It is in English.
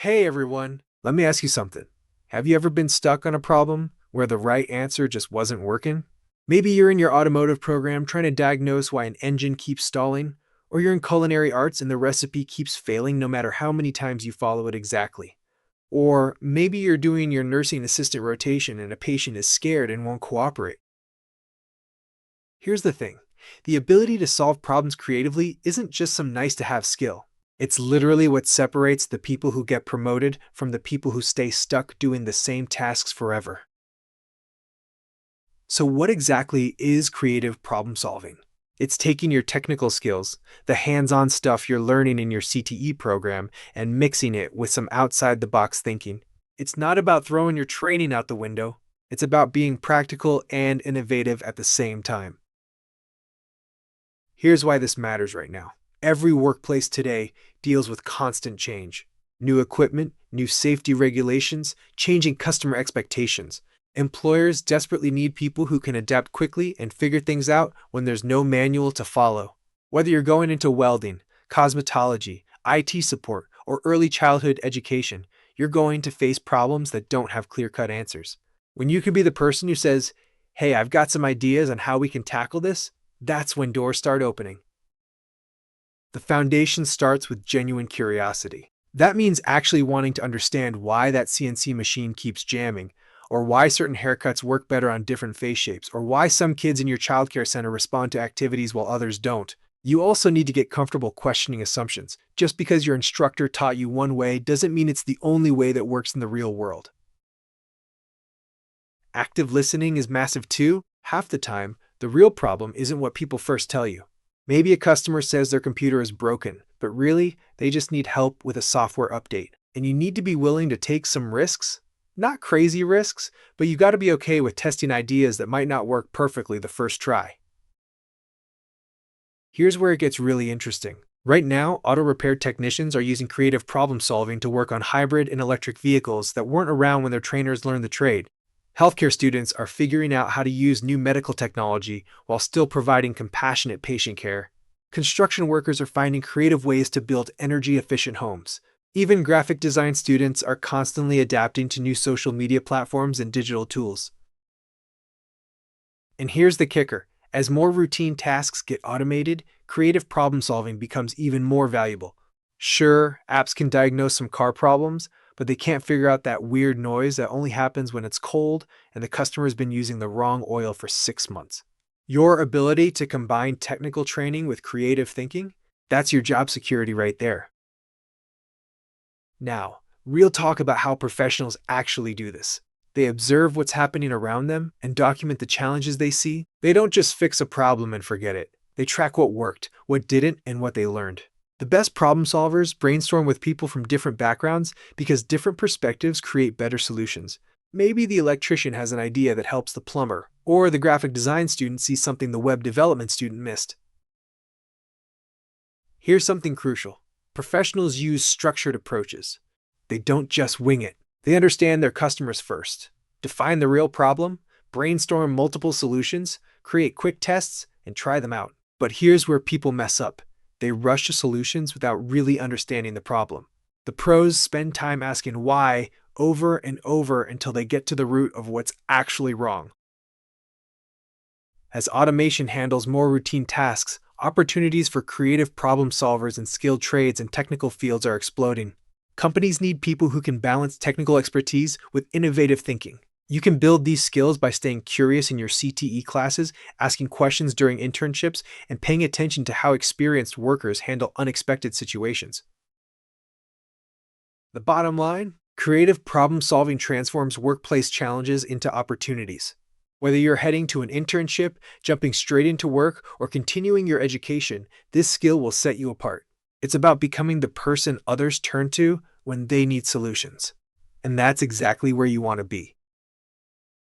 Hey everyone, let me ask you something. Have you ever been stuck on a problem where the right answer just wasn't working? Maybe you're in your automotive program trying to diagnose why an engine keeps stalling, or you're in culinary arts and the recipe keeps failing no matter how many times you follow it exactly. Or maybe you're doing your nursing assistant rotation and a patient is scared and won't cooperate. Here's the thing. The ability to solve problems creatively isn't just some nice to have skill. It's literally what separates the people who get promoted from the people who stay stuck doing the same tasks forever. So, what exactly is creative problem solving? It's taking your technical skills, the hands on stuff you're learning in your CTE program, and mixing it with some outside the box thinking. It's not about throwing your training out the window, it's about being practical and innovative at the same time. Here's why this matters right now. Every workplace today deals with constant change. New equipment, new safety regulations, changing customer expectations. Employers desperately need people who can adapt quickly and figure things out when there's no manual to follow. Whether you're going into welding, cosmetology, IT support, or early childhood education, you're going to face problems that don't have clear-cut answers. When you can be the person who says, "Hey, I've got some ideas on how we can tackle this," that's when doors start opening. The foundation starts with genuine curiosity. That means actually wanting to understand why that CNC machine keeps jamming, or why certain haircuts work better on different face shapes, or why some kids in your childcare center respond to activities while others don't. You also need to get comfortable questioning assumptions. Just because your instructor taught you one way doesn't mean it's the only way that works in the real world. Active listening is massive too. Half the time, the real problem isn't what people first tell you. Maybe a customer says their computer is broken, but really, they just need help with a software update. And you need to be willing to take some risks. Not crazy risks, but you got to be okay with testing ideas that might not work perfectly the first try. Here's where it gets really interesting. Right now, auto repair technicians are using creative problem solving to work on hybrid and electric vehicles that weren't around when their trainers learned the trade. Healthcare students are figuring out how to use new medical technology while still providing compassionate patient care. Construction workers are finding creative ways to build energy-efficient homes. Even graphic design students are constantly adapting to new social media platforms and digital tools. And here's the kicker. As more routine tasks get automated, creative problem solving becomes even more valuable. Sure, apps can diagnose some car problems, but they can't figure out that weird noise that only happens when it's cold and the customer's been using the wrong oil for 6 months. Your ability to combine technical training with creative thinking, that's your job security right there. Now, real talk about how professionals actually do this. They observe what's happening around them and document the challenges they see. They don't just fix a problem and forget it. They track what worked, what didn't, and what they learned. The best problem solvers brainstorm with people from different backgrounds because different perspectives create better solutions. Maybe the electrician has an idea that helps the plumber, or the graphic design student sees something the web development student missed. Here's something crucial. Professionals use structured approaches. They don't just wing it. They understand their customers first, define the real problem, brainstorm multiple solutions, create quick tests, and try them out. But here's where people mess up. They rush to solutions without really understanding the problem. The pros spend time asking why over and over until they get to the root of what's actually wrong. As automation handles more routine tasks, opportunities for creative problem solvers in skilled trades and technical fields are exploding. Companies need people who can balance technical expertise with innovative thinking. You can build these skills by staying curious in your CTE classes, asking questions during internships, and paying attention to how experienced workers handle unexpected situations. The bottom line? Creative problem-solving transforms workplace challenges into opportunities. Whether you're heading to an internship, jumping straight into work, or continuing your education, this skill will set you apart. It's about becoming the person others turn to when they need solutions. And that's exactly where you want to be.